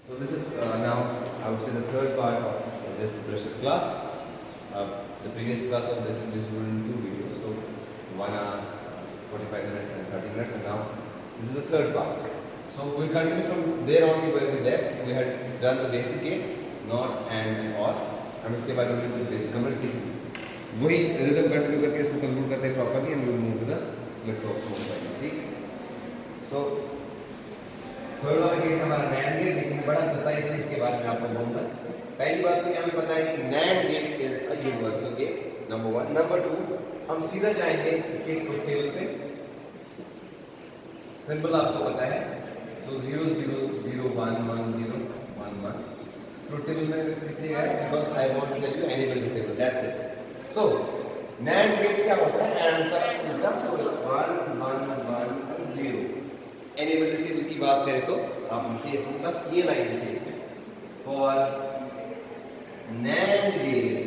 So this is now I would say the third part of this Brexit class. The previous class was distributed into two videos, so 1 hour, 45 minutes and 30 minutes, and now this is the third part. So we'll continue from there only where we left. We had done the basic gates, not and or. हम इसके बाद हमने कुछ basic comments की थी, वही rhythm continue करके इसको कंक्लूड करते हैं properly and we will move to the flip flop mode. ठीक. सो थर्ड वाला गेट हमारा नैंड गेट, लेकिन बड़ा प्रिसाइसली इसके बारे में आपको बोलूंगा. पहली बात तो हमें पता है कि NAND gate is a universal gate, number 1. Number 2, हम सीधा जाएंगे इसके ट्रुथ टेबल पे. सिंबल आपको पता है, सो 0 0 0 1 1 0 1 1. ट्रुथ टेबल में किस लिए है? Because I want to tell you enable disable, that's it. So NAND gate क्या होता है? एंड का उल्टा, सो इट्स 1 1 1 0. एनेबल डिसेबल की बात करें तो आप लिखिए इसमें बस ये लाइन लिखिए इसमें, फॉर NAND gate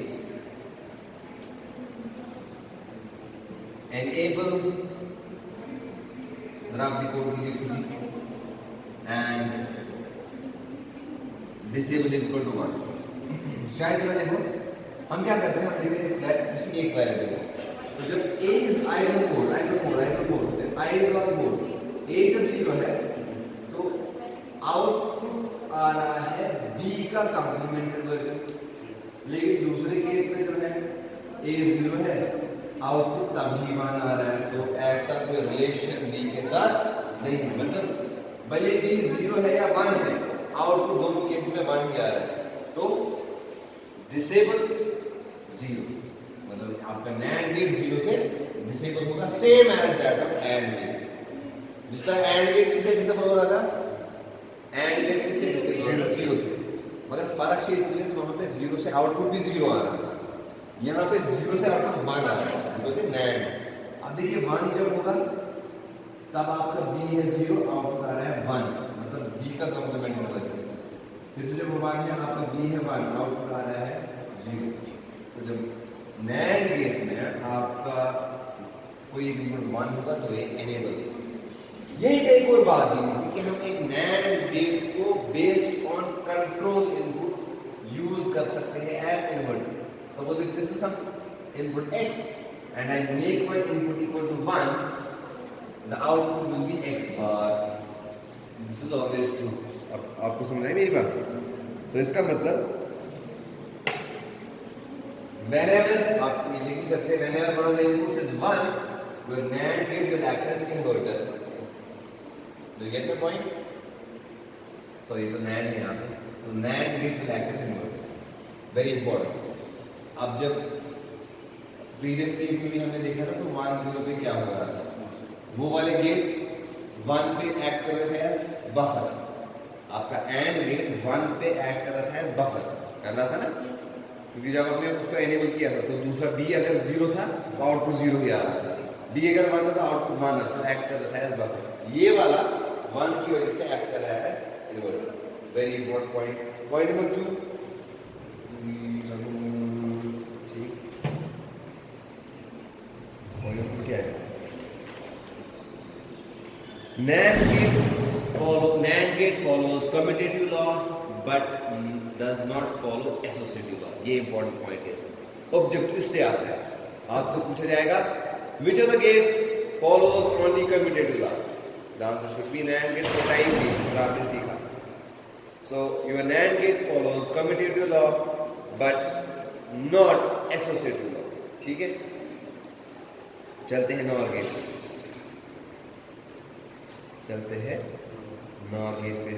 enable, जरा आप कोड कीजिए खुद ही, and disable is equal to 1. शायद ना देखो हम क्या करते हैं, हम देखते हैं किसी एक वेरिएबल को, तो जब a is I on board, i is on board, a जब 0 है तो आउटपुट आ रहा है b का कॉम्प्लीमेंटेड वर्जन. लेकिन दूसरे केस में जो है a 0 है, आउटपुट तभी 1 आ रहा है. तो ऐसा कोई रिलेशन b के साथ नहीं है. मतलब भले b 0 है या 1 है, आउटपुट दोनों केस में 1 ही आ रहा है. तो डिसेबल 0, मतलब आपका NAND गेट 0 से डिसेबल होगा, same as that of AND gate. जिस तरह AND गेट किससे डिसेबल हो रहा था? AND गेट किससे डिसेबल हो रहा था? 0 से. मगर फर्क ये इसलिए वहां पे 0 से आउटपुट भी 0 आ रहा था, यहाँ पे 0 से आउटपुट 1 आ रहा है बिकॉज़ ये NAND. अब देखिए 1 जब होगा तब आपका b है 0, आउटपुट आ रहा है 1, मतलब b का कॉम्प्लीमेंट होगा 0. फिर से जब 1 है आपका b है 1, आउटपुट आ रहा है 0. तो जब NAND गेट में आपका कोई इनपुट 1 होगा तो ये एनेबल है. यही पे एक और बात भी है कि हम एक NAND गेट को based on control input use कर सकते हैं as inverter. Suppose if this is some input x and I make my input equal to 1, the output will be x bar. This is always true. अब आपको समझ आई मेरी बात? तो इसका मतलब whenever आप ये लिख भी सकते हैं, whenever one of the inputs is 1, your NAND gate will act as inverter. Do you get my point? So ये तो NAND है यहाँ पे, तो NAND gate will act as inverter. Very important. अब जब प्रीवियस केस में भी हमने देखा था तो 1 0 पे क्या हो रहा था, वो वाले गेट्स 1 पे एक्ट कर रहे थे एज बफर. आपका AND गेट 1 पे एक्ट कर रहा था एज बफर, कर रहा था ना, क्योंकि जब आपने उसको एनेबल किया था तो दूसरा b अगर 0 था तो आउटपुट 0 ही आ रहा था, b अगर 1 था तो आउटपुट 1 आ, सो एक्ट कर रहा था एज बफर. ये वाला 1 की वजह से एक्ट कर रहा है as inverter. Very important point. Point number 2, क्या है? NAND gate follows commutative law but does not follow associative law. ये important point है. ऑब्जेक्टिव इससे आता है, आपको पूछा जाएगा which of the gates follows only commutative law. The answer should be NAND gate for time being, फिर आपने सीखा. So your NAND gate follows commutative law but not associative law. ठीक है, चलते हैं NOR गेट पे. चलते हैं NOR गेट पे.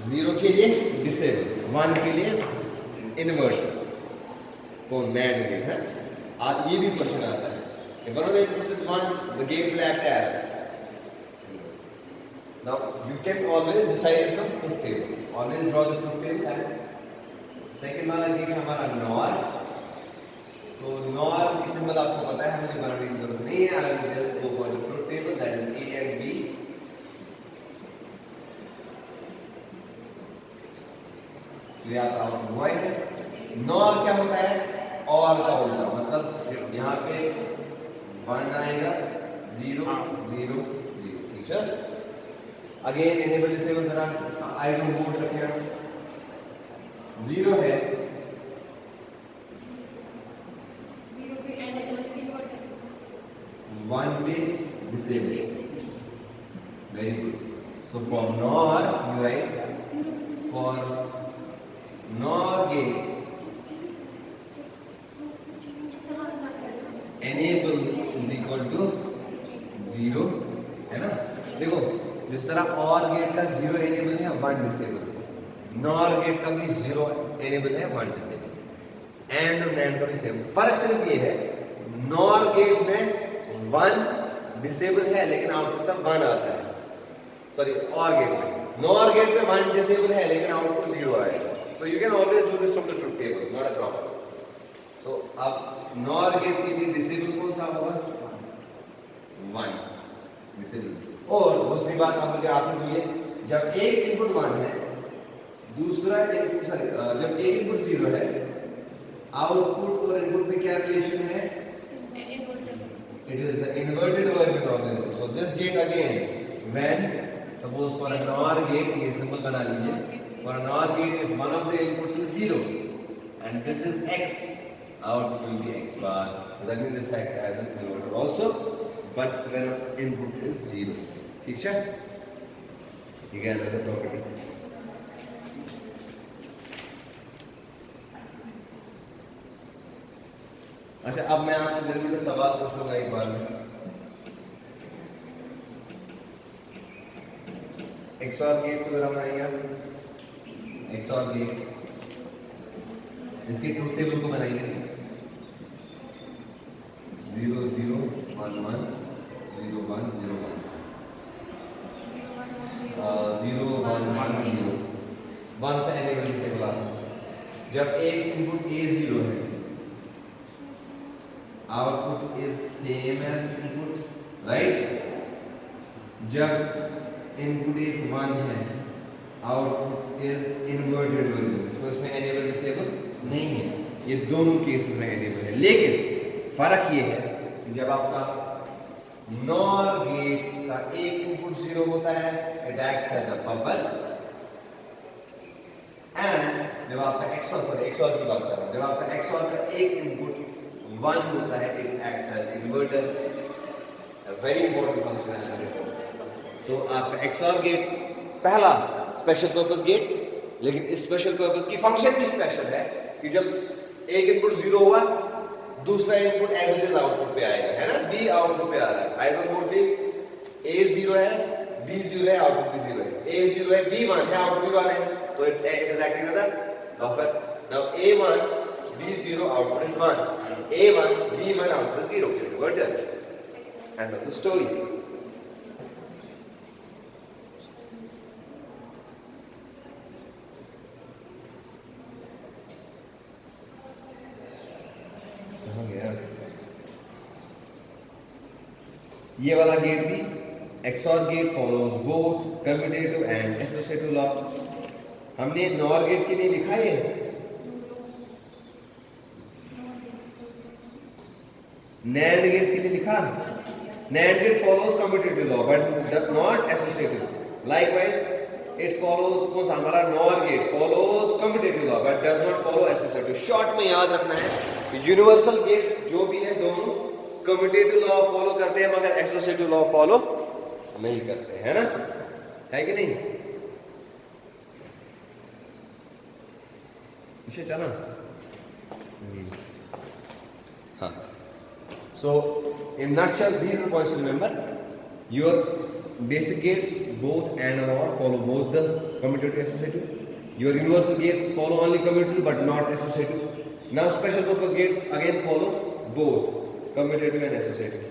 जीरो के लिए डिसेबल, 1 के लिए इन्वर्टर, को NAND गेट है. आज ये भी क्वेश्चन आता है, if one of the inputs is 1, the gate will act as. Now you can always decide it from truth table. Always draw the truth table. And second वाला gate हमारा NOR. तो NOR की symbol आपको पता है, हमें बनाने की जरूरत नहीं है. I will just go for the truth table, that is A and B. तो ये आपका आउटपुट वाई है। नॉर क्या होता है? और का उल्टा, मतलब यहाँ पे 1 आएगा, 0 0 0, ठीक है। अगेन एनेबल डिसेबल जरा आइज ऑन बोर्ड रखें। 0 है, 1 पे disable. Very good. So for NOR, you write for NOR gate, enable is equal to 0, है ना? देखो जिस तरह OR गेट का 0 enable है 1 disable है, NOR गेट का भी 0 enable है 1 disable, AND और NAND का भी सेम। फर्क सिर्फ ये है NOR गेट में 1 डिसेबल है लेकिन आउटपुट तक 1 आता है, सॉरी OR गेट में, NOR गेट में 1 डिसेबल है लेकिन आउटपुट 0 आएगा। So you can always do this from the truth table, not a problem. So अब NOR गेट के लिए डिसेबल कौन सा होगा? 1 डिसेबल। और दूसरी बात आप मुझे आपने बोली, जब एक इनपुट 1 है, दूसरा इनपुट सॉरी जब एक इनपुट 0 है, आउटपुट और इनपुट में क्या रिलेशन है? It is the inverted version of the input. So this gate again, when suppose for a NOR gate, ये symbol बना लीजिए, for a NOR gate if one of the inputs is 0 and this is X, output will be X bar. So that means it's X as an inverter also, but when input is 0. ठीक है? You get another property. अच्छा, अब मैं आपसे जल्दी से सवाल पूछ लूंगा एक बार में। XOR गेट को जरा बनाइए आप। XOR गेट, इसके ट्रुथ टेबल को बनाइए। 0 0 1 1 0 1 0 1 0 1 1 0 1 से एनेबल डिसेबल आता है। जब एक इनपुट A 0 है, output is same as input, right? जब इनपुट एक 1 है, आउटपुट इज इन्वर्टेड वर्जन, तो इसमें एनेबल डिसेबल नहीं है। ये दोनों केसेस में एनेबल है, लेकिन फर्क ये है कि जब आपका NOR गेट का एक इनपुट 0 होता है, it acts as a buffer, and जब आपका XOR की बात कर रहा हूं, जब आपका XOR का एक इनपुट 1 होता है, it acts as inverter, a very important function in difference. So आपका XOR गेट पहला स्पेशल पर्पस गेट, लेकिन इस स्पेशल पर्पस की फंक्शन भी स्पेशल है कि जब एक इनपुट 0 हुआ, दूसरा input as it is output पे आएगा, है ना? B आउटपुट पे आ रहा है। Eyes on board please. A 0 है, B 0 है, आउटपुट भी 0 है। A 0 है, B 1 है, आउटपुट भी 1 है, तो it is acting as a buffer. Now A1 B0 output is 1, A1 B1 output is 0, inverter. End of the story. कहाँ गया? ये वाला गेट भी XOR gate follows both commutative and associative law. हमने NOR गेट के लिए लिखा है NAND गेट के लिए लिखा, NAND gate follows commutative law but does not associative. Likewise, it follows कौन सा हमारा NOR gate follows commutative law but does not follow associative. Short में याद रखना है कि यूनिवर्सल गेट्स जो भी है दोनों commutative law फॉलो करते हैं मगर associative law फॉलो नहीं करते, है ना? है कि नहीं? इसे चला हाँ। So, in nutshell, these are the points to remember. Your basic gates, both AND and OR, follow both the commutative and associative. Your universal gates follow only commutative but not associative. Now, special purpose gates again follow both commutative and associative.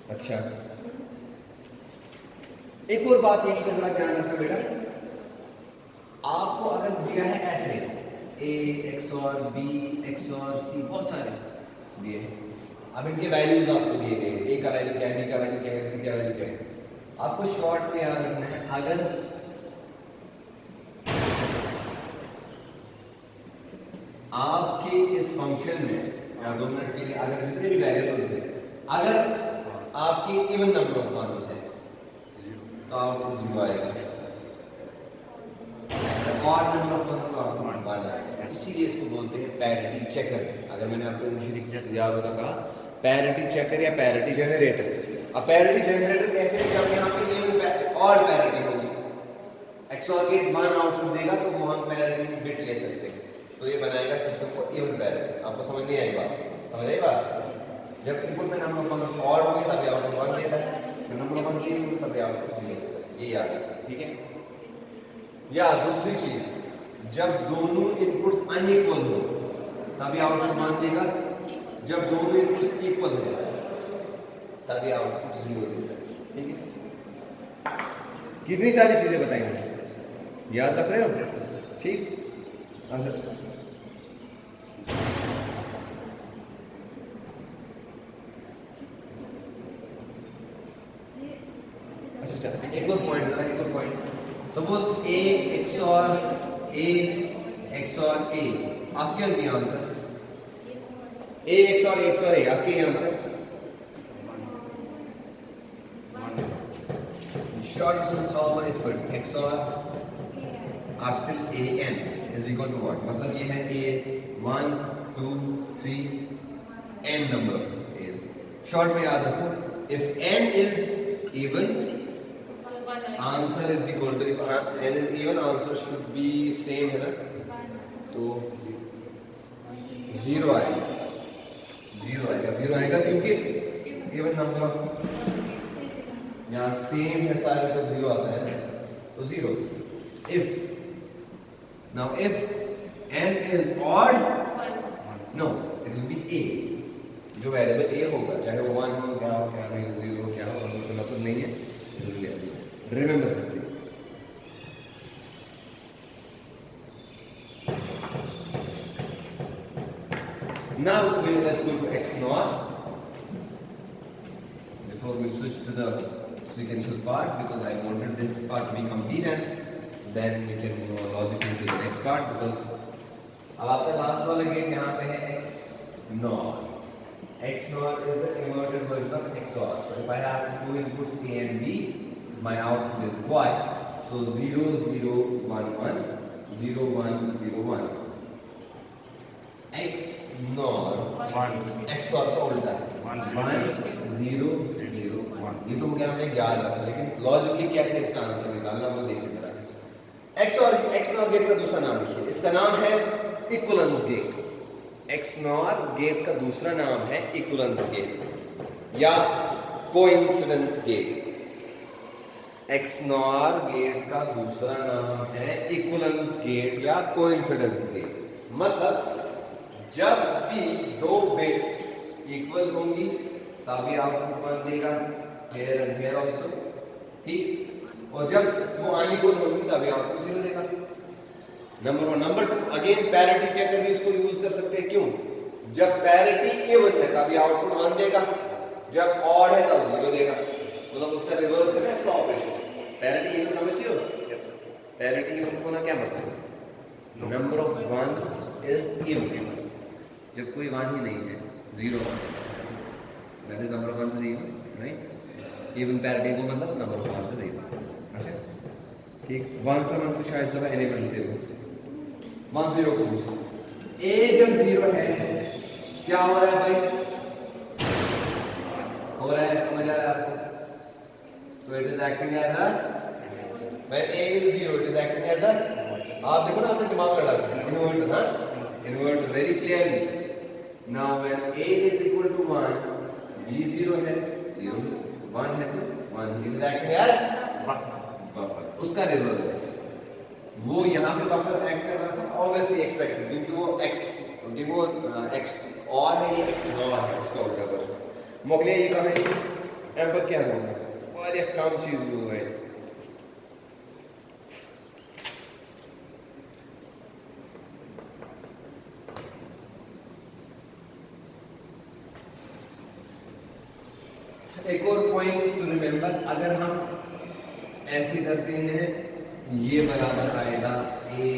अच्छा, एक और बात यहीं पे जरा ध्यान रखना बेटा, आपको अगर दिया है ऐसे A XOR B XOR C बहुत सारे दिए, अब इनके वैल्यूज आपको दिए गए, A का वैल्यू क्या है, B का वैल्यू क्या है, आपको शॉर्ट में याद रखना है, अगर आपके इस फंक्शन में या 2 मिनट के लिए अगर जितने भी वेरिएबल्स हैं, अगर आपके इवन नंबर ऑफ वंस है तो आउटपुट 0 आएगा, और नंबर ऑफ वंस तो आउटपुट 1 आएगा। इसीलिए इसको बोलते हैं पैरिटी चेकर। अगर मैंने आपको इनिशियली याद होगा कहा पैरिटी चेकर या पैरिटी जनरेटर। अब पैरिटी जनरेटर कैसे है, जब यहाँ पे इवन और पैरिटी होगी, XOR गेट 1 आउटपुट देगा तो वो हम पैरिटी बिट ले सकते हैं, तो ये बनाएगा सिस्टम को इवन पैरिटी। आपको समझ नहीं आई बात? समझ आई बात? जब इनपुट में नंबर ऑफ वंस और होंगे तभी आउटपुट 1 देता है, जब नंबर ऑफ वंस नहीं होंगे तभी आउटपुट 0 देता है। ये याद है, ठीक है? या दूसरी चीज, जब दोनों इनपुट्स अनइक्वल हो तभी आउटपुट 1 देगा, जब दोनों इनपुट्स इक्वल है तभी आउटपुट 0 देता है, ठीक है? कितनी सारी चीजें बताएंगे, याद रख रहे हो? ठीक। अच्छा, एक और point, suppose A XOR A XOR A, आपके ये आंसर A XOR A, आपके ये आंसर शॉर्ट इसमें formula is good, XOR up till AN is equal to what? मतलब ये है A 1 2 3 n number of A's। Short में याद रखो, if n is even, answer is equal to, if n is even, answer should be same है ना, तो 0 आएगा क्योंकि even number of यहाँ सेम है सारे तो 0 आता है, तो 0। if n is odd, no, it will be A, जो वेरिएबल A होगा, चाहे वो 1 हो क्या हो क्या नहीं, 0 हो क्या हो, उससे मतलब नहीं है, remember this please। Now let's go to XNOR before we switch to the sequential part, because I wanted this part to be complete and then we can go logically to the next part, because अब आपका last वाला gate यहाँ पे है XNOR। XNOR is the inverted version of XOR। So if I have two inputs A and B, my output is Y, so 0 0 1 1 0 1 0 1। XNOR XOR का उल्टा है, 1 0 0 1। ये तो मुझे हमने याद रखा, लेकिन लॉजिकली कैसे इसका आंसर निकालना वो देखिए जरा। XNOR गेट का दूसरा नाम लिखिए, इसका नाम है इक्विवेलेंस गेट। XNOR गेट का दूसरा नाम है इक्विवेलेंस गेट या कोइंसिडेंस गेट। XNOR गेट का दूसरा नाम है इक्विवेलेंस गेट या कोइंसिडेंस गेट। मतलब जब भी दो बिट्स इक्वल होंगी तभी आउटपुट 1 देगा, here and here also, ठीक? और जब वो अनइक्वल होंगी तभी आउटपुट 0 देगा। Number 1। Number 2, again parity checker भी इसको यूज कर सकते हैं। क्यों? जब पैरिटी इवन है तभी आउटपुट 1 देगा, जब ऑड है तब 0 देगा। मतलब उसका रिवर्स है ना इसका ऑपरेशन। पैरिटी इवन समझते हो? पैरिटी इवन होना क्या मतलब? Number of ones is even, जब कोई 1 ही नहीं है, 0 that is number of ones is even, right? Even parity को मतलब number of ones is even. अच्छा ठीक, 1 से शायद चला एलिमेंट से 1 0 पूछ A जब 0 है क्या हो रहा है भाई? हो रहा है, समझ आ रहा है आपको? तो it is acting as a, when A is 0 it is acting as a, आप देखो ना आपने दिमाग लड़ा इन्वर्टर ना, inverter very clearly. Now when A is equal to 1, B 0 है, 0 1 है तो 1, it is acting as buffer. उसका रिवर्स, वो यहाँ पे बफर एक्ट कर रहा था ऑब्वियसली एक्सपेक्टेड, क्योंकि वो एक्स और है, ये एक्स नॉर है, उसका उल्टा वर्जन। मोगले ये कहानी एम पर क्या होगा, और एक काम चीज हुआ है। एक और पॉइंट टू रिमेंबर, अगर हम ऐसे करते हैं, ये बराबर आएगा ए।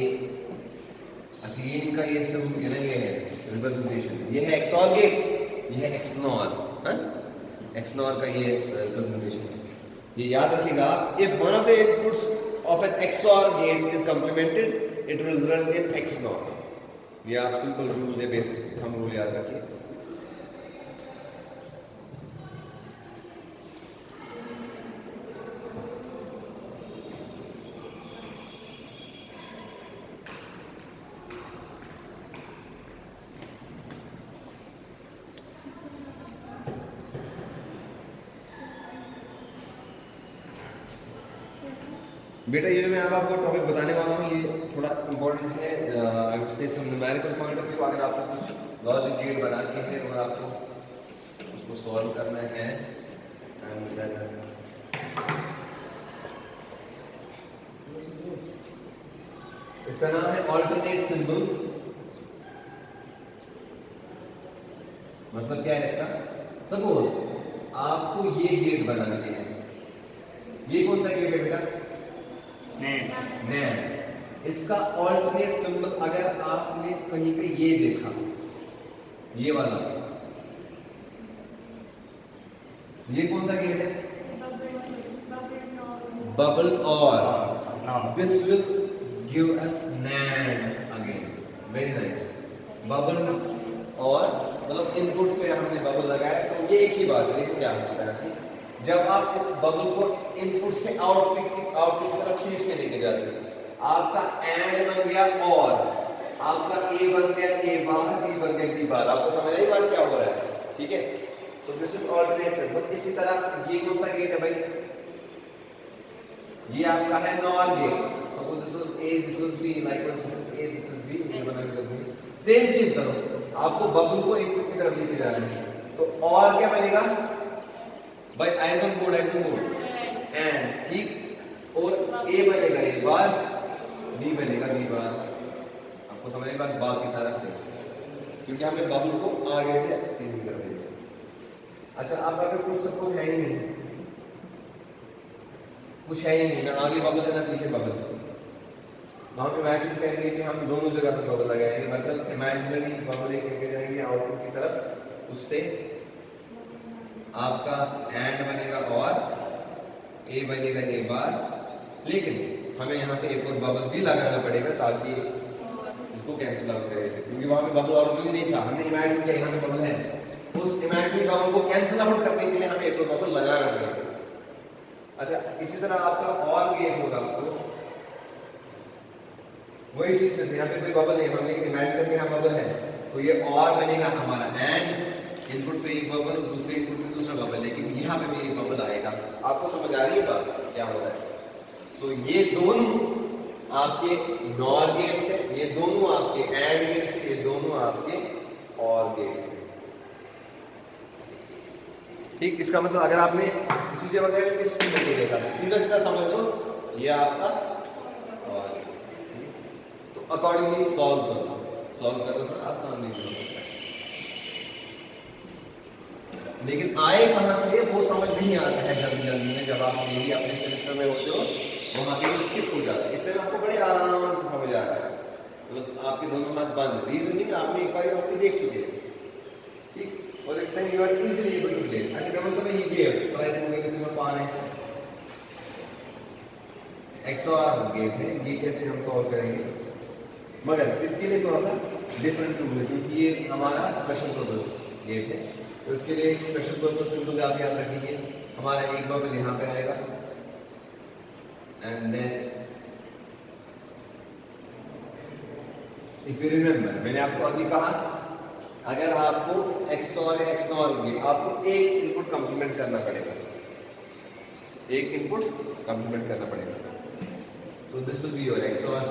अच्छा ये इनका ये सब ये ना ये है रिप्रेजेंटेशन, ये है एक्सऑर गेट, ये है एक्सनॉर, एक्सनॉर का ये रिप्रेजेंटेशन है। ये याद रखिएगा, if one of the inputs of an XOR gate is complemented it will result in XNOR. ये आप सिंपल रूल है, बेसिक हम रूल याद रखिए। बेटा ये मैं अब आपको टॉपिक बताने वाला हूँ, ये थोड़ा इम्पोर्टेंट है, I would say some numerical point of view. अगर आपको कुछ लॉजिक गेट बना के है और आपको उसको सॉल्व करना है, इसका नाम है ऑल्टरनेट सिंबल्स। मतलब क्या है इसका, सपोज आपको ये गेट बना के है, ये कौन सा गेट है बेटा, नैंड। इसका ऑल्टरनेट सिंबल अगर आपने कहीं पे ये देखा, ये वाला, ये कौन सा गेट है, बबल और this will give us NAND again. Very nice, bubble और मतलब इनपुट पे हमने बबल लगाया, तो ये एक ही बात है। देखो क्या होता है, जब आप इस बबल को इनपुट से आउटपुट की तरफ खींच के लेके जाते हैं, आपका एंड बन गया और, आपका ए बन गया ए बाहर, बी बन गया बी बाहर। आपको समझ आई बात क्या हो रहा है, ठीक है। तो दिस इज ऑल्टरनेट सिंबल। इसी तरह ये कौन सा गेट है भाई, ये आपका है NOR gate. Suppose this is A, this is B, likewise this is A, this is B, ये बनाएंगे बी। सेम चीज करो, आपको बबल को इनपुट की तरफ लेके जाना है, तो और क्या बनेगा भाई, आइजन बोर्ड एंड, ठीक। और ए बनेगा ए बार, बी बनेगा बी बार। आपको समझ में बात, बाकी सारा सेम, क्योंकि हमने बबल को आगे से पीछे की तरफ ले लिया। अच्छा अब अगर कुछ सपोज है ही नहीं, कुछ है ही नहीं, ना आगे बबल है ना पीछे बबल, तो हम इमेजिन करेंगे कि हम दोनों जगह पे बबल लगाएंगे, मतलब इमेजिनरी बबल एक लेके जाएंगे आउटपुट की तरफ, उससे आपका एंड बनेगा और ए बनेगा ए बार। लेकिन हमें यहाँ पे एक और बबल भी लगाना पड़ेगा ताकि इसको कैंसिल आउट करें, क्योंकि वहां पे बबल ऑरिजिनली नहीं था, हमने इमेजिन किया यहाँ पे बबल है। उस इमेजिनरी बबल को कैंसिल आउट करने के लिए हमें एक और बबल लगाना पड़ेगा। अच्छा इसी तरह आपका और गेट होगा, आपको वही चीज से, यहाँ पे कोई बबल नहीं, हम लेकिन इमेजिन करके यहाँ बबल है, तो ये और बनेगा हमारा एंड, इनपुट पे एक बबल, दूसरे इनपुट पे दूसरा बबल, लेकिन यहाँ पे भी एक बबल आएगा। आपको समझ आ रही है बात क्या हो रहा है। तो ये दोनों आपके नॉर गेट्स है, ये दोनों आपके एंड गेट्स है, ये दोनों आपके और गेट्स है, ठीक। इसका मतलब अगर आपने किसी जगह इस में देखा, सीधा सीधा समझ लो ये आपका और, तो अकॉर्डिंगली सॉल्व करो, सॉल्व करना थोड़ा आसान नहीं हो सकता, लेकिन आए कहां से वो समझ नहीं आता है जल्दी जल्दी में। जब आप डेली अपने सेमेस्टर में होते हो वहां पे स्किप हो जाता है, इसलिए आपको बड़े आराम से समझ आ रहा है, मतलब आपके दोनों हाथ बंद, रीजनिंग आपने एक बार आपने देख चुके हैं, ठीक। और इस time you are easily able to relate. अच्छा मैं मतलब ये गेट पढ़ाई करूंगा कि तुम्हें पाने एक्सऑर गेट है, ये कैसे हम सॉल्व करेंगे, मगर इसके लिए थोड़ा सा डिफरेंट टूल है, क्योंकि ये हमारा स्पेशल पर्पस गेट है। तो इसके लिए एक स्पेशल पर्पस सिंबल आप याद रखिए, हमारा एक बबल यहाँ पे आएगा and then if you remember, मैंने आपको अभी कहा अगर आपको एक्सऑर या एक्सनॉर होगी, आपको एक इनपुट कंप्लीमेंट करना पड़ेगा, एक इनपुट कंप्लीमेंट करना पड़ेगा। तो this will be your XOR.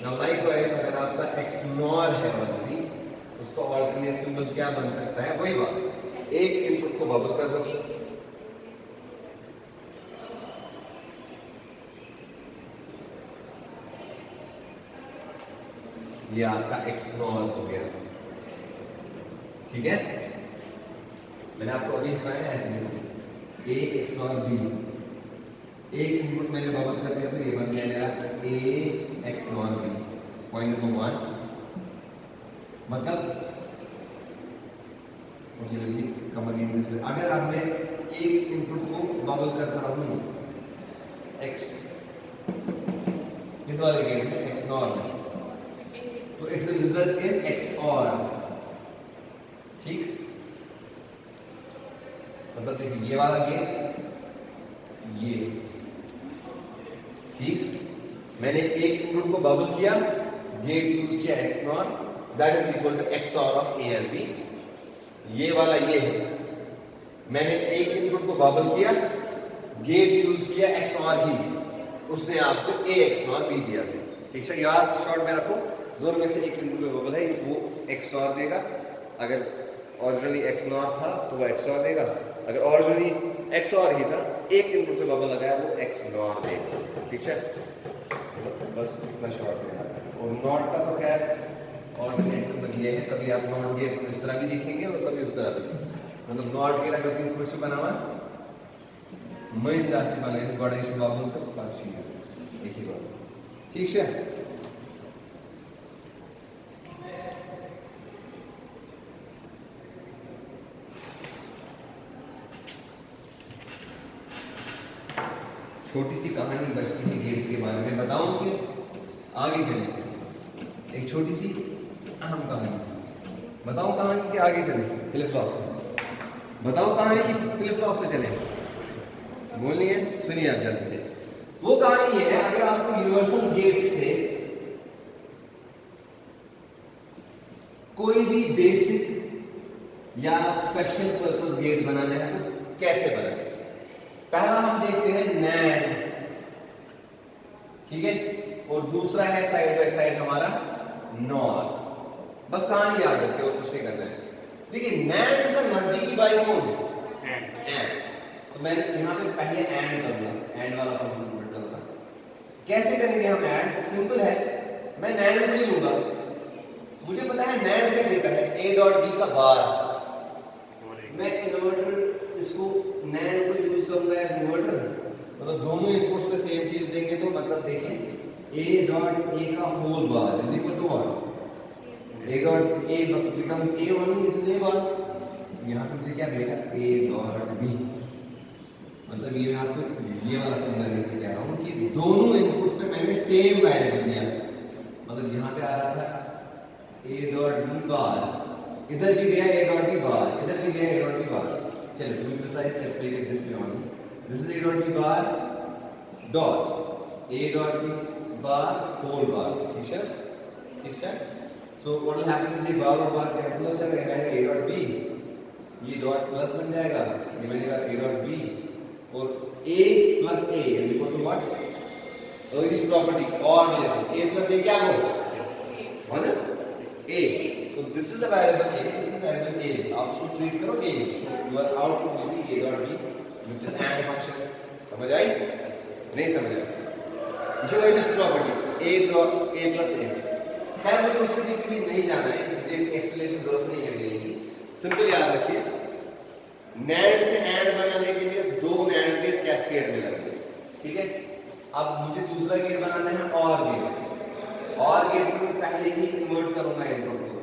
Now likewise अगर आपका एक्सनॉर है ऑलरेडी, उसका ऑल्टरनेट सिंबल क्या बन सकता है, वही बात, एक इनपुट को बबल कर दो, ये आपका एक्सनॉर हो गया, ठीक है। मैंने आपको अभी दिखाया है ऐसे देखो, ए XOR B, एक इनपुट मैंने बबल कर दिया तो ये बन गया मेरा A XOR B, point number 1। मतलब okay let me come again this way, अगर अब मैं एक इनपुट को बबल करता हूं x इस वाले गेट में XNOR में, तो it will result in XOR, ठीक। मतलब देखिए ये वाला गेट, ये ठीक, मैंने एक इनपुट को बबल किया, गेट यूज किया XNOR, that is equal to XOR of A and B। ये वाला ये है, मैंने एक इनपुट को बबल किया, गेट यूज किया XOR ही, उसने आपको A XOR B दिया, ठीक है। याद शॉर्ट में रखो, दोनों में से एक इनपुट में बबल है, वो XOR देगा। अगर ओरिजिनली XNOR था तो वो XOR देगा, अगर ओरिजिनली XOR ही था, एक इनपुट पे बबल लगाया, वो XNOR देगा, ठीक है। बस इतना शॉर्ट में याद। और नॉट का तो खैर और ये है, कभी आप नॉट गेट इस तरह भी देखेंगे और कभी उस तरह भी, मतलब नॉट गेट अगर इनपुट से बना हुआ मैं जासी वाले बड़े शुभाबुल तक पाछी है, एक ही बात, ठीक है। छोटी सी कहानी बचती है गेट्स के बारे में, बताऊं कि आगे चले, एक छोटी सी अहम कहानी बताऊं, कहानी के आगे चले, फ्लिप फ्लॉप से बताऊं, कहानी की फ्लिप फ्लॉप से चले, बोलनी है, सुनिए आप जल्दी से। वो कहानी ये है, अगर आपको यूनिवर्सल गेट से कोई भी बेसिक या स्पेशल पर्पस गेट बनाना है तो कैसे बनाए। पहला हम देखते हैं NAND, ठीक है, और दूसरा है साइड बाय साइड हमारा NOR। बस कहानी याद रखिए और कुछ नहीं करना है। देखिए NAND का नजदीकी बाई कौन है? AND। तो मैं यहाँ पे पहले AND करूंगा, AND वाला फंक्शन इम्प्लीमेंट करूंगा। कैसे करेंगे हम AND? सिंपल है, मैं NAND को ही लूंगा, मुझे पता है NAND क्या देता है, A.B का बार, मैं इन्वर्टर इसको NAND को यूज करूंगा एज इन्वर्टर, मतलब दोनों इनपुट्स पे सेम चीज देंगे, तो मतलब देखिए A.A का whole bar is equal to what, A.A becomes A only, it is A bar। यहाँ पे मुझे क्या मिलेगा, A.B, मतलब ये मैं आपको ये वाला समझाने के लिए कह रहा हूँ कि दोनों इनपुट्स पे मैंने सेम वेरिएबल दिया, मतलब यहाँ पे आ रहा था A.B बार, इधर भी गया A.B बार, इधर भी गया A.B बार। चलो to be precise, let's make it this way only, this is A.B bar dot A.B bar whole bar, ठीक है, ठीक है। So what will happen is ये बार और बार कैंसिल हो जाएगा, ये आएगा A.B, ये डॉट प्लस बन जाएगा, ये बनेगा A.B, और A plus A is equal to what? Oh, this property or relative. A plus A क्या हो? है ना? A. So this is a variable A, this is a variable A. आप इसको treat करो A. So your output will be A.B, which is AND function. समझ आई? नहीं समझ आई? Show this property A plus A. खैर मुझे उससे भी कभी नहीं जाना है, मुझे एक्सप्लेनेशन जरूरत नहीं है देने की। सिंपल याद रखिए, NAND से AND बनाने के लिए दो NAND गेट कैस्केड में लगेंगे, ठीक है। अब मुझे दूसरा गेट बनाना है OR गेट, OR गेट में मैं पहले ही इन्वर्ट करूंगा इनपुट को,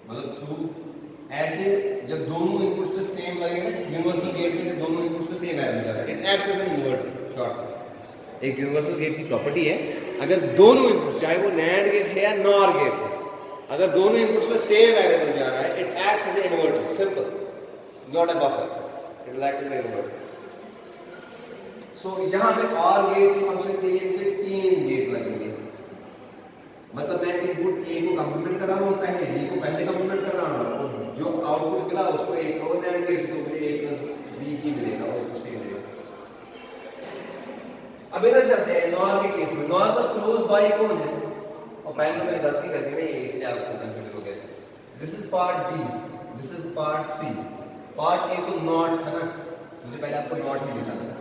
मतलब थ्रू ऐसे जब दोनों इनपुट्स पे सेम लगेगा, यूनिवर्सल गेट में जब दोनों इनपुट्स पे सेम वैल्यू जाएगा, it acts as an inverter. Short एक यूनिवर्सल गेट की प्रॉपर्टी है, अगर दोनों इनपुट्स चाहे वो NAND गेट है या NOR गेट है, अगर दोनों इनपुट्स पे सेम वेरिएबल जा रहा है, it acts as an inverter, simple, not a buffer, it will act as an inverter. So यहां पे OR गेट के फंक्शन के लिए मुझे 3 गेट लगेंगे, मतलब मैं इनपुट A को कंप्लीमेंट कर रहा हूं पहले, B को पहले कंप्लीमेंट कर रहा हूं, और जो आउटपुट मिला उसको एक और NAND गेट से तो मुझे A plus B ही मिलेगा और कुछ नहीं मिलेगा। अब इधर चलते हैं NOR के केस में। NOR का क्लोज बाई कौन है? और पहले मैंने गलती कर दी ना, ये इसलिए आपको कंफ्यूज हो गया। This is part B, this is part C। Part A तो नॉट है ना, मुझे पहले आपको नॉट ही दिखाना था।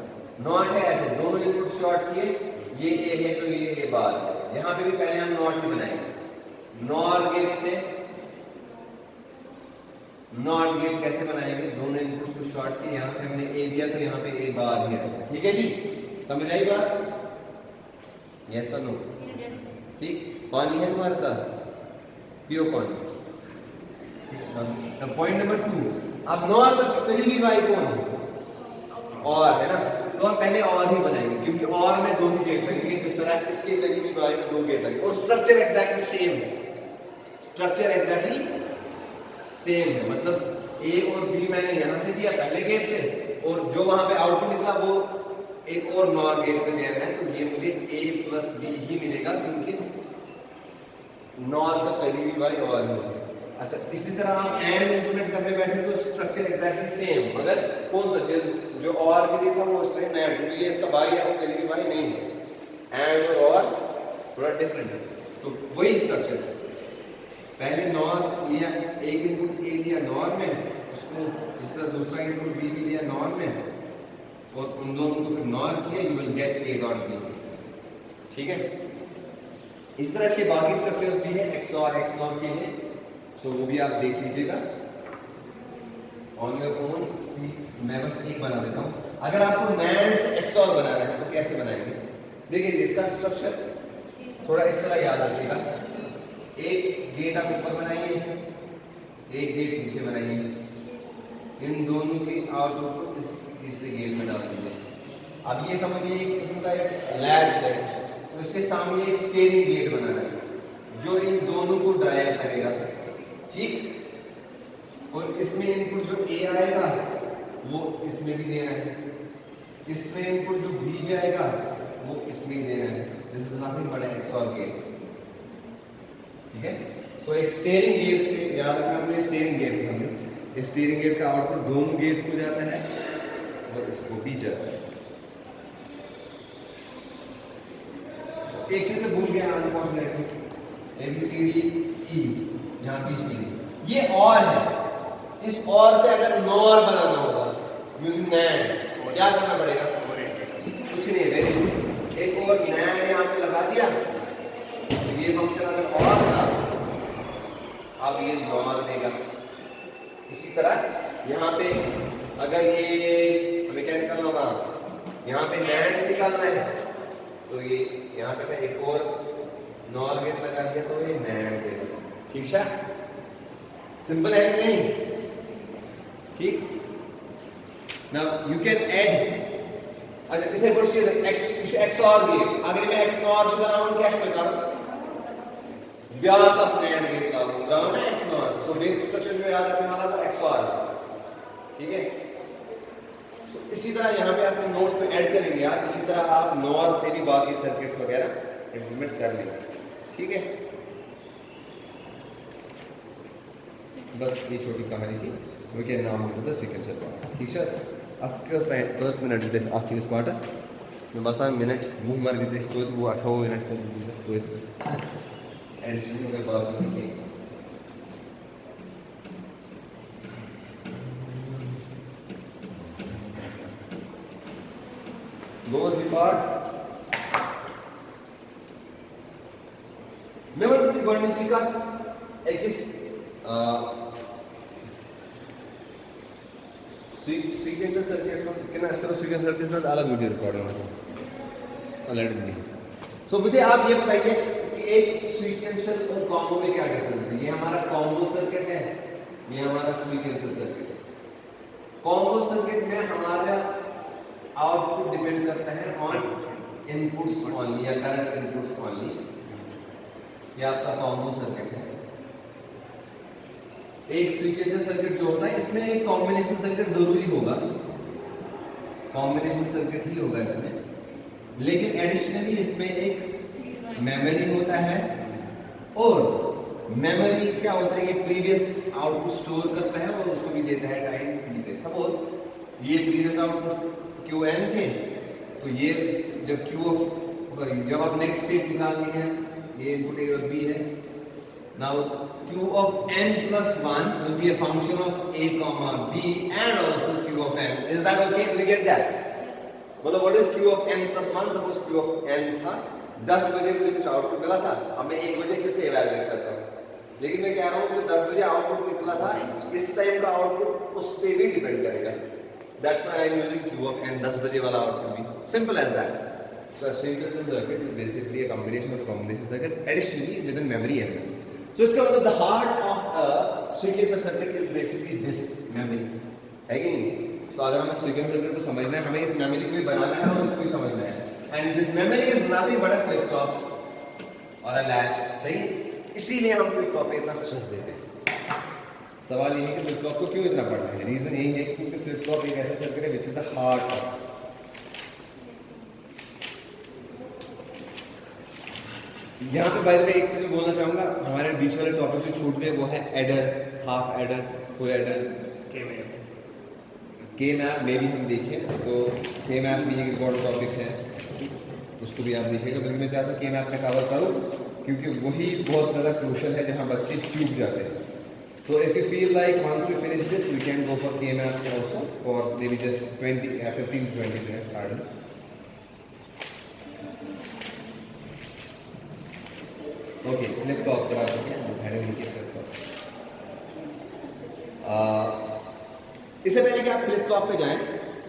नॉट है ऐसे, दोनों इनपुट शॉर्ट किए, ये A है तो ये A बार है। यहाँ पे भी पहले हम नॉट ही बनाएंगे। NOR गेट से नॉट गेट कैसे बनाएंगे? दोनों इनपुट्स को शॉर्ट काट के यहाँ से हमने ए दिया तो यहाँ पे ए बार ही है। ठीक है जी, समझ आई बात? यस और नो? ठीक, पानी है तुम्हारे साथ, पियो पानी। पॉइंट नंबर 2, अब नॉर का करीबी भाई कौन है? और है ना, तो हम पहले और ही बनाएंगे क्योंकि और में 2 ही गेट लगेंगे, जिस तरह इसके करीबी भाई में 2 गेट लगेंगे और स्ट्रक्चर एग्जैक्टली सेम है। स्ट्रक्चर एग्जैक्टली सेम है, मतलब ए और बी मैंने यहां से दिया पहले गेट से और जो वहां पे आउटपुट निकला वो एक और नॉर गेट पे दे रहा है, तो ये मुझे a प्लस बी ही मिलेगा क्योंकि नॉर का करीबी भाई और ही है। अच्छा, इसी तरह हम एंड इंप्लीमेंट करने बैठे तो स्ट्रक्चर एग्जैक्टली सेम, मगर कौन सा जो और के लिए था वो इस टाइम एंड, क्योंकि ये इसका भाई है और करीबी भाई नहीं है। एंड और थोड़ा डिफरेंट है, तो वही स्ट्रक्चर है। पहले नॉर लिया, एक इनपुट ए लिया नॉर में, उसको इस तरह दूसरा इनपुट बी भी लिया नॉर में और उन दोनों को फिर नॉर किया, you will get A dot B. ठीक है, इस तरह इसके बाकी स्ट्रक्चर्स भी है एक्सओर एक्सनॉर के लिए, सो वो भी आप देख लीजिएगा ऑन योर ओन। मैं बस एक बना देता हूँ। अगर आपको नैंड से एक्सओर बनाना है तो कैसे बनाएंगे? देखिए इसका स्ट्रक्चर थोड़ा इस तरह याद रखिएगा। एक गेट आप ऊपर बनाइए, एक गेट नीचे बनाइए, इन दोनों के आउटपुट को इस तीसरे गेट में डाल दीजिए। अब ये समझिए एक किस्म का एक लैच है, तो इसके सामने एक स्टीयरिंग गेट बनाना है जो इन दोनों को ड्राइव करेगा। ठीक, और इसमें इनपुट जो ए आएगा वो इसमें भी देना है, इसमें इनपुट जो बी जाएगा वो इसमें देना है। This is nothing but XOR gate. ठीक है, सो एक स्टीयरिंग गेट से याद रखना, आपको स्टीयरिंग गेट समझो, स्टीयरिंग गेट का आउटपुट दोनों गेट्स को जाता है और इसको भी जाता है। एक चीज भूल गया unfortunately, A B C D E यहाँ बीच में ये और है, इस और से अगर नॉर बनाना होगा यूजिंग नैंड, क्या करना पड़ेगा? कुछ नहीं, वेरी गुड, एक और नैंड यहाँ पे लगा दिया, तो ये फंक्शन अगर और था अब ये नॉर देगा। इसी तरह यहाँ पे अगर ये हमें क्या निकालना होगा, यहाँ पे नैंड निकालना है तो ये यहाँ पे था एक और नॉर गेट लगा दिया तो ये नैंड देगा। ठीक है, सिंपल है कि नहीं? ठीक, नाउ यू कैन ऐड, अच्छा इथे बोलते हैं एक्सओर गेट, अगर मैं एक्सनॉर से बनाऊं क्या प्रकार ब्याज ऑफ नैंड गेट का बनाऊं ना एक्सनॉर, सो बेसिक स्ट्रक्चर जो याद रखने वाला वो एक्सओर है। ठीक है, सो इसी तरह यहाँ पे अपने नोट्स में ऐड करेंगे आप, इसी तरह आप नॉर से भी बाकी सर्किट्स वगैरह इंप्लीमेंट कर लेंगे। ठीक है, बस ये छोटी कहानी थी, we can now move to the sequential part. ठीक है, first minute this after this part मैं बस मिनट मुंह मार देते स्टोर वो 18 मिनट से स्टोर एडिशन के पास में की goes the part मैं मतलब गवर्नमेंट का एक इस सीक्वेंशियल सर्किट्स का कितना इसका तो सीक्वेंशियल सर्किट्स में अलग वीडियो रिकॉर्ड होना चाहिए ऑलरेडी भी। सो मुझे आप ये बताइए कि एक सीक्वेंशियल और कॉम्बो में क्या डिफरेंस है? ये हमारा कॉम्बो सर्किट है, ये हमारा सीक्वेंशियल सर्किट है। कॉम्बो सर्किट में हमारा आउटपुट डिपेंड करता है ऑन इनपुट्स ओनली या करंट इनपुट्स ओनली। ये आपका कॉम्बो सर्किट है। एक सीक्वेंशियल सर्किट जो होता है इसमें एक कॉम्बिनेशन सर्किट जरूरी होगा, कॉम्बिनेशन सर्किट ही होगा इसमें, लेकिन एडिशनली इसमें एक मेमोरी होता है और मेमोरी क्या होता है, ये प्रीवियस आउटपुट स्टोर करता है और उसको भी देता है टाइम t पे। सपोज ये प्रीवियस आउटपुट qn थे, तो ये जब जब आप नेक्स्ट स्टेट निकालनी है, ये इनपुट a और b है। Now q of n plus 1 will be a function of a comma b and also q of n. Is that okay? Do you get that? मतलब what is q of n plus 1? Suppose q of n था 10 बजे मुझे कुछ output मिला था, अब मैं 1 बजे फिर से इवैल्यूएट करता हूँ, लेकिन मैं कह रहा हूँ कि 10 बजे आउटपुट निकला था, इस टाइम का आउटपुट उस पे भी डिपेंड करेगा। That's why I'm using Q of n 10 बजे वाला आउटपुट भी. Simple as that. So a synchronous circuit is basically a combination of a combination circuit additionally within memory element. So इसका मतलब the heart of a sequential circuit is basically this memory. है कि नहीं? तो अगर हमें sequential circuit को समझना है, हमें इस memory को भी बनाना है और इसको भी समझना है. And this memory is nothing but a flip flop और a latch. सही? इसीलिए हम flip flop पे इतना stress देते हैं. सवाल ये है कि flip flop को क्यों इतना पढ़ना है? Reason यही है क्योंकि flip flop एक ऐसा circuit है which is the heart of. यहाँ पे बाय द वे एक चीज बोलना चाहूँगा, हमारे बीच वाले टॉपिक जो छूट गए वो है adder, half adder, full adder, के मैप में भी हम देखें तो के मैप भी एक इम्पोर्टेंट टॉपिक है, उसको भी आप देखिएगा. बल्कि मैं चाहता हूँ के मैप में कवर करूँ क्योंकि वही बहुत ज़्यादा क्रूशल है जहाँ बच्चे चूक जाते हैं. तो if you feel like once we finish this we can go for K map also for maybe just 15-20 minutes hardly. Okay, flip flop से आप फ्लिप फ्लॉप. इससे पहले कि आप फ्लिप फ्लॉप पे जाएं,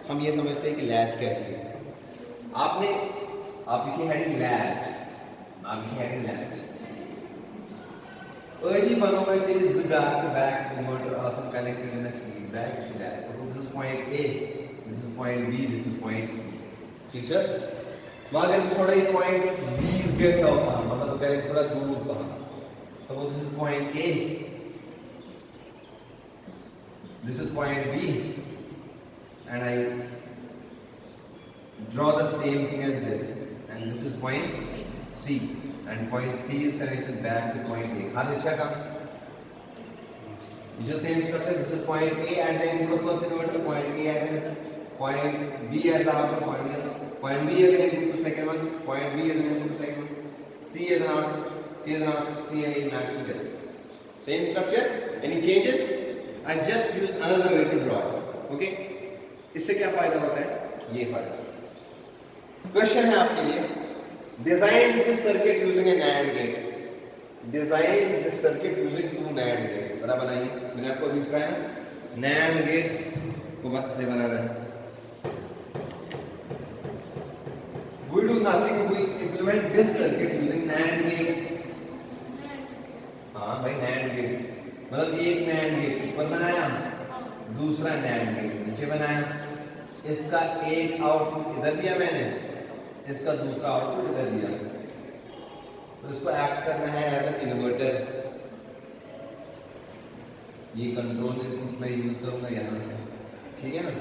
हम ये समझते हैं कि लैच क्या चीज़ है. आप लिखिए हेडिंग लैच. आप लिखिए heading latch. Early one of us is back-to-back converter are some connected in a feedback to that. So this is point A, this is point B, this is point C. ठीक है? अगर थोड़ा ही point B से होगा, मतलब तो करें थोड़ा दूर कहाँ. So this is point A, this is point B, and I draw the same thing as this, and this is point C, and point C is connected back to point A. हाँ अच्छा काम. It's the same structure. This is point A at the input of first inverter, point A at the point B as the output, point B as the input to second one, point B as the input to second one, C as an output, C and A match together. Same structure. Any changes? I just use another way to draw it. Okay? इससे क्या फायदा होता है? ये फायदा. Question है आपके लिए. Design this circuit using an AND gate. Design this circuit using two NAND gates. बड़ा बनाइए. मैंने आपको अभी सिखाया ना. NAND gate को से बनाना है. We do nothing. We implement this circuit using NAND gates. हाँ भाई NAND gates. मतलब एक NAND gate ऊपर बनाया, दूसरा NAND gate नीचे बनाया. इसका एक आउटपुट इधर दिया मैंने, इसका दूसरा आउटपुट इधर दिया. तो इसको एक्ट करना है एज एन इन्वर्टर. ये कंट्रोल इनपुट मैं यूज करूंगा यहाँ से. ठीक है ना?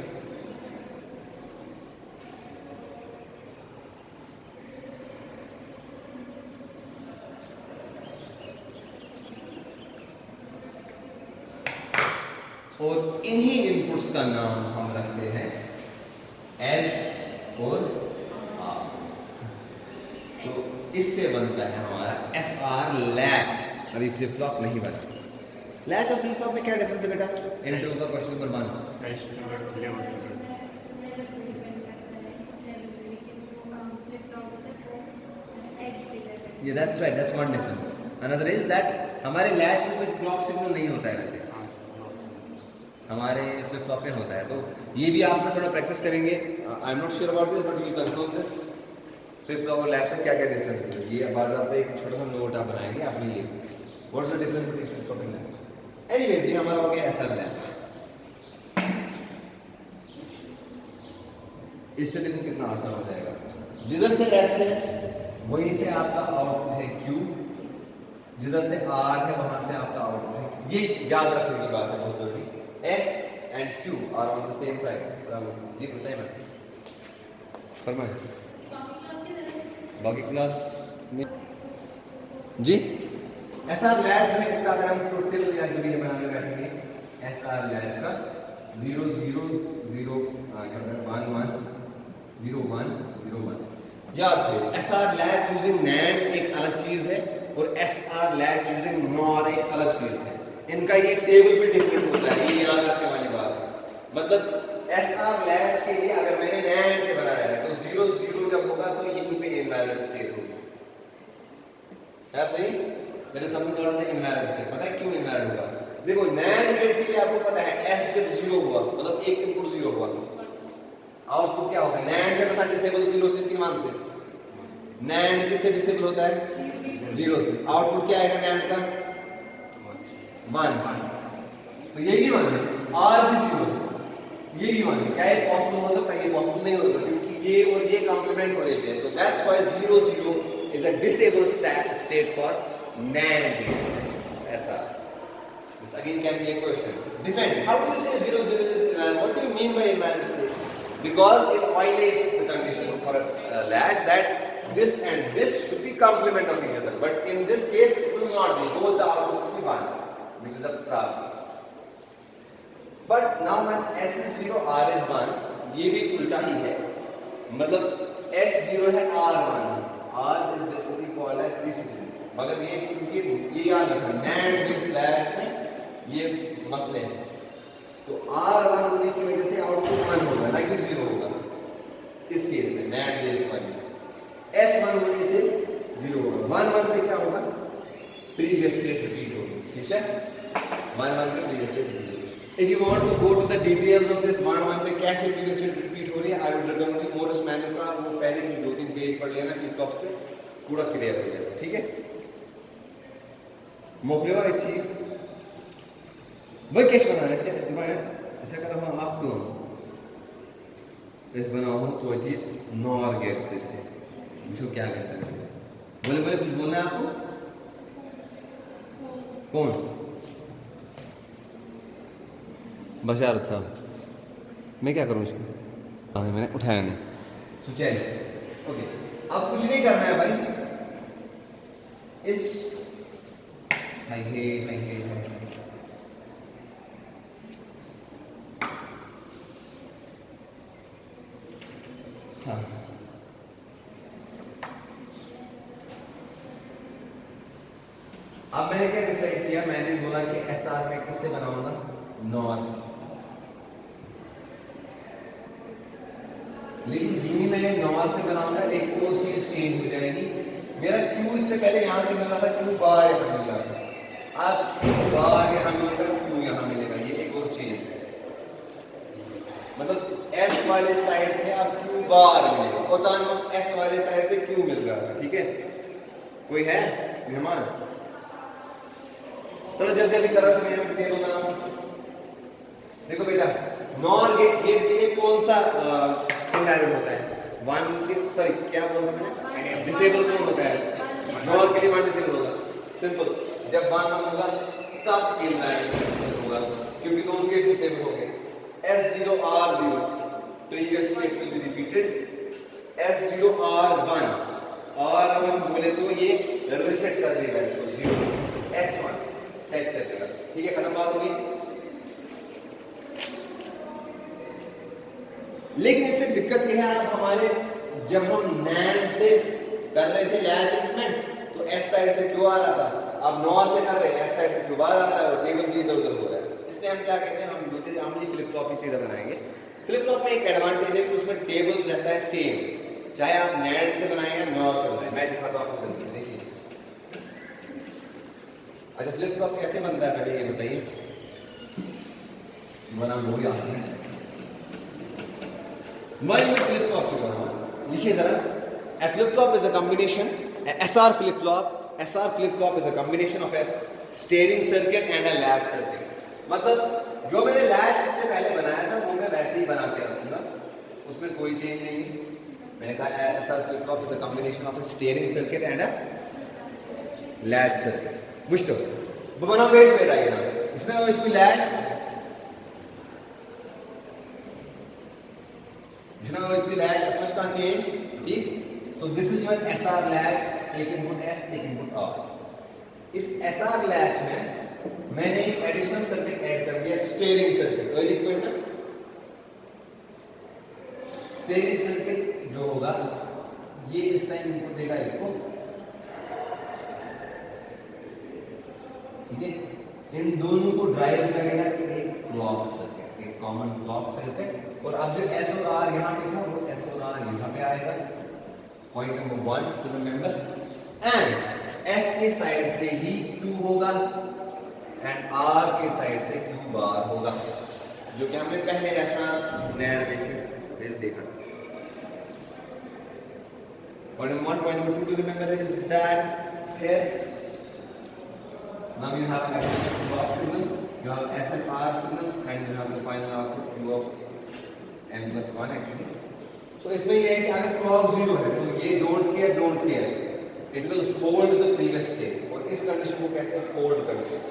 और इन्हीं इनपुट्स का नाम हम रखते हैं एस और आर. तो इससे बनता है हमारा एस आर लैच. अभी फ्लिप फ्लॉप नहीं बना. लैच और फ्लिप फ्लॉप में क्या डिफरेंस है बेटा? इंट्रो का question number 1. That's right, that's one difference. Another is that हमारे लैच में कोई क्लॉक सिग्नल नहीं होता है वैसे, हमारे फ्लिप फ्लॉप में होता है. तो ये भी आप ना थोड़ा प्रैक्टिस करेंगे. I am not sure about this but you confirm this. Flip flop और लैच में क्या क्या डिफरेंस है ये बाद आप एक छोटा सा नोट आप बनाएंगे अपने लिए. What's the difference between flip flop and latch. Anyways ये हमारा हो गया एसआर लैच. इससे देखो कितना आसान हो जाएगा. जिधर से एस है वहीं से आपका आउटपुट है क्यू, जिधर से आर है वहां से आपका आउटपुट है. ये याद रखने की बात है बहुत जरूरी. S and Q are on the same side. जी बताइए मैम. फरमाइए. बाकी क्लास में जी SR लैच में इसका अगर हम टोटल या जो भी बनाने बैठेंगे SR लैच का 0 0 0 1 1 0 1 0 1. याद रखिए SR लैच यूजिंग NAND एक अलग चीज है और SR लैच यूजिंग NOR एक अलग चीज है. इनका ये टेबल भी डिफरेंट होता है. ये याद रखने वाली बात है. मतलब SR लैच के लिए अगर मैंने NAND से बनाया है तो 0 0 जब होगा तो यहीं पे इनवैलिड स्टेट होगी. क्या सही? मेरे समझ में से इनवैलिड स्टेट. पता है क्यों इनवैलिड होगा? देखो NAND गेट के लिए आपको पता है S जब 0 हुआ मतलब एक इनपुट 0 हुआ आउटपुट क्या होगा? नैंड से तो डिसेबल 0 से 3 1 से, नैंड किससे डिसेबल होता है? 0 से। आउटपुट क्या आएगा नैंड का? 1। तो ये भी 1 है, आर भी 0 है, ये भी 1 है। क्या ये पॉसिबल हो सकता है? ये पॉसिबल नहीं हो सकता, क्योंकि ये और ये कॉम्प्लीमेंट होने चाहिए। तो that's why 0 0 is a disable state for NAND based ऐसा। This again can be a question. Defend. How do you say 0 0 is invalid? What do you mean by invalid state? Because it violates the condition for a latch that this and this should be complement of each other. But in this case, it will not be. Both the outputs will be 1, which is a problem. But now when S is 0, R is 1, ये भी उल्टा ही है। मतलब S 0 है, R 1 है। R is basically called as this. मगर ये क्योंकि ये याद रखना NAND बेस्ड लैच में ये मसले हैं। तो R1 होने की वजह से आउटपुट 1 होगा, ना कि 0 होगा इस केस में NAND बेस्ड में। S1 होने से 0 होगा। 1 1 पे क्या होगा? प्रीवियस स्टेट रिपीट होगी। ठीक है, 1 1 पे प्रीवियस स्टेट रिपीट होगी। If you want to go to the details of this 1 1 पे कैसे प्रीवियस स्टेट रिपीट हो रही है, I would recommend you Morris manual का वो पहले भी 2-3 पेज पढ़ लेना, फ्लिप फ्लॉप्स पे पूरा क्लियर हो जाएगा। ठीक है, मोकलेवा अच्छी वही कैसे बनाना है? ऐसा कर रहा हूँ आपको इस बनाओ तो थी नॉर गेट से इसको क्या कहते हैं? बोले बोले कुछ बोलना है आपको? कौन? बशारत साहब। मैं क्या करूँ इसको? मैंने उठाया नहीं। चलिए ओके, अब कुछ नहीं करना है भाई। इस हाय हाँ, अब मैंने क्या डिसाइड किया? मैंने बोला कि SR में किससे बनाऊंगा? नॉर से। लेकिन जिन्हें मैं नॉर से बनाऊंगा एक और चीज चेंज हो जाएगी। मेरा Q इससे पहले यहां से मिल रहा था, Q बार यहां मिल रहा था। अब Q बार यहां मिलेगा, Q यहां मिलेगा। ये एक और चेंज है, मतलब S वाले साइड से अब Q बार मिलेगा। ओतानोस S वाले साइड से Q मिल रहा है। ठीक है, कोई है मेहमान? चलो जल्दी जल्दी करो, इसमें हम टेबल बनाओ। देखो बेटा, नॉर गेट के लिए कौन सा इनवैलिड होता है? 1 के सॉरी क्या बोल रहा मैंने? डिसेबल कौन होता है? नॉर के लिए 1 डिसेबल होगा। सिंपल, जब 1 1 होगा तब इनवैलिड होगा, क्योंकि दोनों गेट डिसेबल हो गए। S0 R0 previous state will be repeated. S0 R1 R1 बोले तो ये रिसेट कर देगा इसको 0, S1 सेट कर देगा। ठीक है, खत्म बात होगी। लेकिन इससे दिक्कत यह है, अब हमारे जब हम NAND से कर रहे थे लैच इक्विपमेंट तो S साइड से क्यों आ रहा था, अब नॉर से कर रहे हैं S साइड से क्यों बाहर आ रहा है और टेबल भी इधर उधर हो रहा है। इसलिए हम क्या कहते हैं, हम बोलते हैं हम ये फ्लिप फ्लॉप ही सीधा बनाएंगे। फ्लिप फ्लॉप में एक एडवांटेज है कि उसमें टेबल रहता है सेम, चाहे आप NAND से बनाएं या नॉर से बनाएं। मैं दिखाता हूं आपको जल्दी, देखिए। अच्छा, फ्लिप फ्लॉप कैसे बनता है पहले ये बताइए, बना वो याद है। मैं फ्लिप फ्लॉप से बनाऊं, लिखिए जरा। A flip flop is a combination, SR flip flop is a combination of a steering circuit and a latch circuit. मतलब जो मैंने लैच इससे पहले बनाया था वो मैं वैसे ही बना के रखूंगा, उसमें कोई चेंज नहीं है। मैंने कहा SR flip flop is a combination of a steering circuit and a latch circuit. बुझते हो? वो बना वेज वेट आएगा इसमें कोई लैच, इसमें कोई लैच अपना का चेंज। ठीक, so this is your SR latch, एक इनपुट S एक इनपुट R। इस SR latch में मैंने एक एडिशनल सर्किट ऐड कर दिया, स्टीयरिंग सर्किट। कोई दिक्कत ना? स्टीयरिंग सर्किट जो होगा ये इस टाइम इनपुट देगा इसको। ठीक है, इन दोनों को ड्राइव करेगा एक क्लॉक सर्किट, एक कॉमन क्लॉक सर्किट। और अब जो S और R यहाँ पे था वो S और R यहाँ पे आएगा। Point number 1 to remember. And S के साइड से ही Q होगा एंड R के साइड से Q बार होगा, जो कि हमने पहले ऐसा नया हमने देखा था। Point number 1, point number 2 to remember is that here now you have a clock signal, you have S and R signal, and you have the final output Q of n plus 1 actually. So इसमें ये है कि अगर clock 0 है तो ये don't care, it will hold the previous state, और इस condition को कहते हैं hold condition.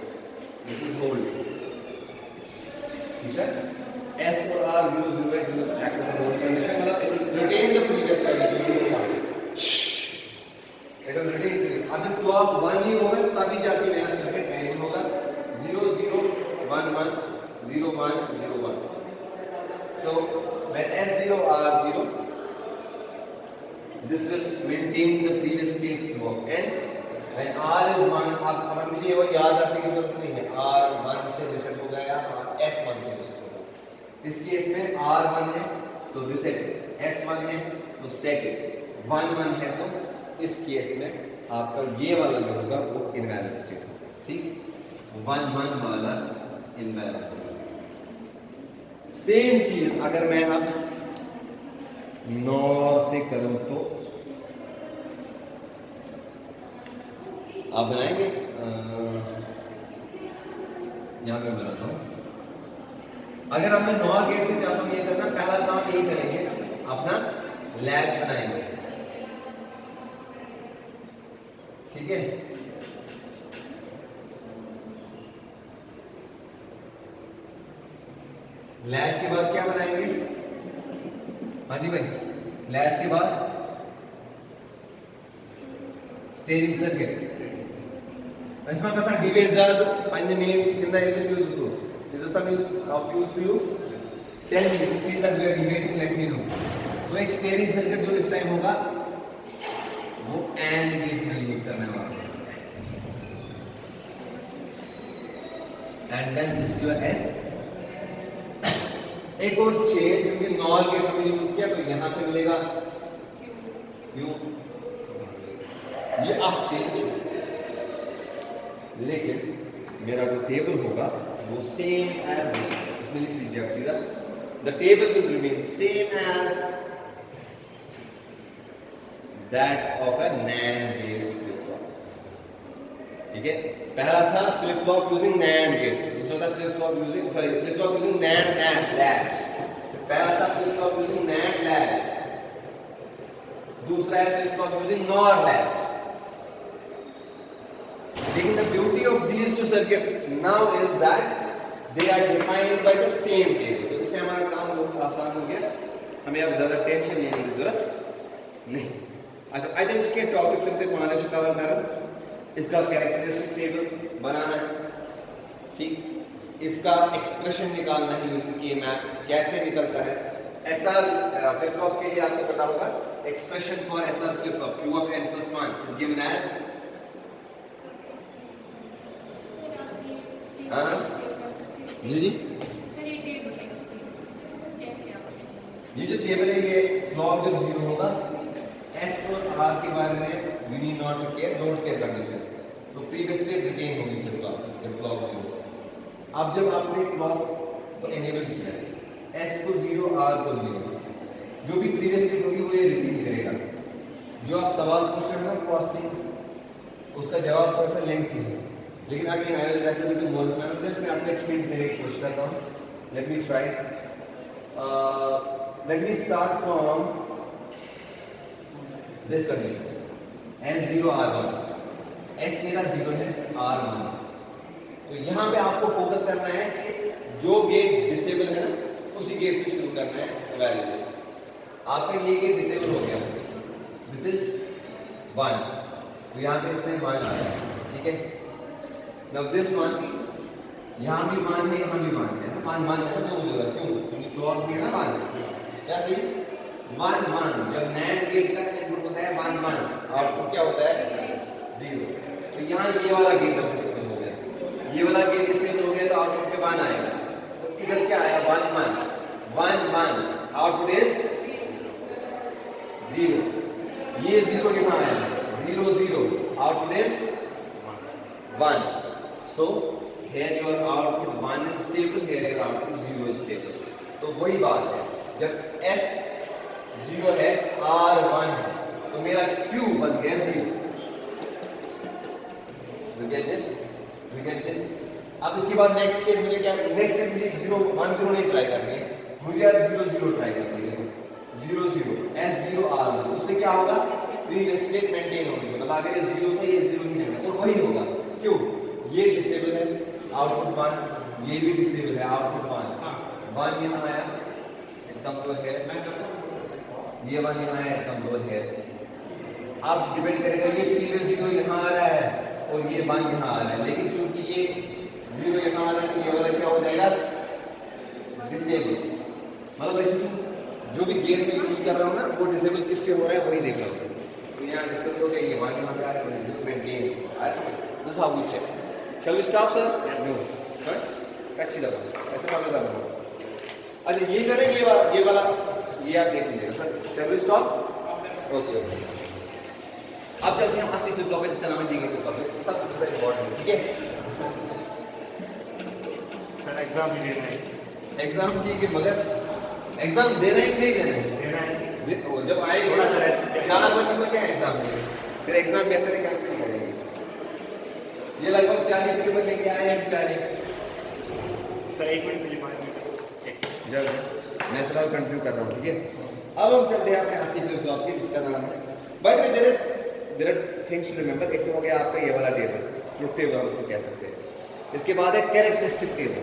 This is hold. ठीक है? S और R 0 0 it will act as a hold condition, मतलब it will retain the previous value जो भी था. It will retain period. अब जब clock 1 ही होगा तभी जाके मेरा सर्किट एंड होगा 0 0 1 1 0 1 0 1. So when S0 R0, this will maintain the previous state Q of n. When R is 1, अब मुझे वो याद रखने की जरूरत नहीं है. R1 से रीसेट हो गया, S1 से रीसेट हो गया. इस केस में R1 है तो रीसेट, S1 है तो सेट, 1 1 है तो इस केस में आपका ये वाला जो होगा वो इनवैलिड स्टेट होगा. ठीक, 1 1 वाला इनवैलिड होगा. सेम चीज अगर मैं अब नॉर से करूं तो आप बनाएंगे, यहां पे बनाता हूं. अगर अब मैं नॉर गेट से चाहता हूं ये करना, पहला काम यही करेंगे, अपना लैच बनाएंगे. ठीक है, लैच के बाद क्या बनाएंगे? हाँ जी भाई, लैच के बाद स्टेरिंग सर्किट. इसमें कैसा डिबेट ज़्यादा पानी में कितना is it useful? Is it some of use to you? Tell me, you feel that we are debating, let me know. तो एक स्टेरिंग सर्किट जो इस टाइम होगा वो एंड गेट में यूज करने वाला है. And then this is your S. एक और चेंज जो कि नॉर गेट में यूज किया तो यहां से मिलेगा क्यू. ये आप चेंज, लेकिन मेरा जो टेबल होगा वो सेम एज दिस. इसमें लिख लीजिए आप सीधा, the table will remain same as that of a NAND based flip flop. ठीक है, पहला था flip flop using NAND gate, दूसरा था flip flop using NAND latch. पहला था flip flop using NAND latch, दूसरा है flip flop using NOR latch. लेकिन the beauty of these two circuits now is that they are defined by the same table. तो इससे हमारा काम बहुत आसान हो गया, हमें अब ज्यादा टेंशन लेने की जरूरत नहीं. अच्छा, आई थिंक इसके टॉपिक सबसे पहले से कवर करें. इसका कैरेक्टरिस्टिक टेबल बनाना है, ठीक, इसका एक्सप्रेशन निकालना है यूजिंग के मैप. कैसे निकलता है? एसआर फ्लिप फ्लॉप के लिए आपको पता होगा, expression for SR flip flop Q of n plus 1 is given as जी जी ये जो टेबल है ये क्लॉक जब 0 होगा, S और R के बारे में we need not to care, don't care condition. तो प्रीवियस स्टेट रिटेन होगी फ्लिप फ्लॉप जब क्लॉक 0. अब जब आपने क्लॉक को एनेबल किया है, S को 0 R को 0, जो भी प्रीवियस स्टेट होगी वो ये रिटेन करेगा. जो आप सवाल पूछ रहे हो ना कॉस्टिंग, उसका जवाब थोड़ा सा लेंथी है, लेकिन again I will refer to Morse manner. Just मैं आपको एक हिंट देने की कोशिश करता हूँ. Let me try. Let me start from this condition, S0 R1. S मेरा 0 है, R1. तो यहाँ पे आपको फोकस करना है कि जो गेट डिसेबल है ना उसी गेट से शुरू करना है इवैल्यूएशन. आपका ये गेट डिसेबल हो गया, दिस इज 1, तो यहाँ पे इसमें 1 आ रहा है. ठीक है, नाउ दिस 1, यहाँ भी 1 है, यहाँ भी 1 है ना. 1 1 है ना दोनों जगह. क्यों? क्योंकि क्लॉक भी है ना 1. क्या सही? 1 1. जब NAND गेट का इनपुट होता है 1 1, आउटपुट क्या होता है 0. तो यहाँ ये वाला गेट अब डिसेबल हो गया, ये वाला गेट डिसेबल हो गया तो आउटपुट पे 1 आएगा. तो इधर क्या आया? 1 1 1 1, आउटपुट इज 0. ये 0 यहाँ आया, 0 0, output is 1. So here your output 1 is stable, here your output 0 is stable. तो वही बात है, जब S 0 है, R1 है, तो मेरा Q बन गया 0। You get this? You get this? अब इसके बाद नेक्स्ट स्टेप मुझे क्या, नेक्स्ट स्टेप मुझे 0 1 0 नहीं ट्राई करनी है, मुझे अब 0 0 ट्राई करनी है। 0 0 S0 R1, उससे क्या होगा, प्रीवियस स्टेट मेंटेन होगी। मतलब अगर ये 0 था, ये 0 ही रहना और वही होगा। क्यों? ये डिसेबल है, आउटपुट 1, ये भी डिसेबल है, आउटपुट 1 यहाँ आया, कमजोर है, ये 1 यहाँ आया, कमजोर है। अब डिपेंड करेगा, ये प्रीवियस 0 यहाँ आ रहा है और ये 1 यहाँ आ रहा है, लेकिन चूंकि ये 0 यहाँ आ रहा है तो ये वाला क्या हो जाएगा, डिसेबल। मतलब इसमें जो भी गेट में यूज कर रहा हूँ ना, वो डिसेबल किससे हो रहा है वही देख रहा हूँ। तो यहाँ डिसेबल हो गया, ये 1 यहाँ पे आ रहा है और डिसेबल मेंटेन आया समझ। This is how we check. Shall we stop sir? No sir, अच्छी लगा ऐसे वाला लगा। अच्छा ये करें, ये वाला ये आप देख लीजिएगा sir. Shall we stop? Okay okay. अब चलते हैं असली फ्लिप फ्लॉप, जिसका नाम है जीके फ्लिप फ्लॉप, सबसे ज्यादा इंपॉर्टेंट है, ठीक है सर? एग्जाम भी देना है। एग्जाम ठीक है, मगर एग्जाम देना है कि नहीं देना है? जब आएगा 4 बच्चों का क्या एग्जाम देंगे, फिर एग्जाम बेहतर है कैंसिल नहीं करेंगे। ये लगभग 40 पेपर लेके आए हैं बेचारे। सर 1 मिनट मुझे 5 मिनट जब मैं फिलहाल कंटिन्यू कर रहा हूँ, ठीक है। अब हम चलते हैं अपने असली फ्लिप फ्लॉप के, जिसका नाम है, by the way there are things to remember. एक तो हो गया आपका ये वाला टेबल, ट्रुथ टेबल हम उसको कह सकते हैं। इसके बाद है कैरेक्टरिस्टिक टेबल।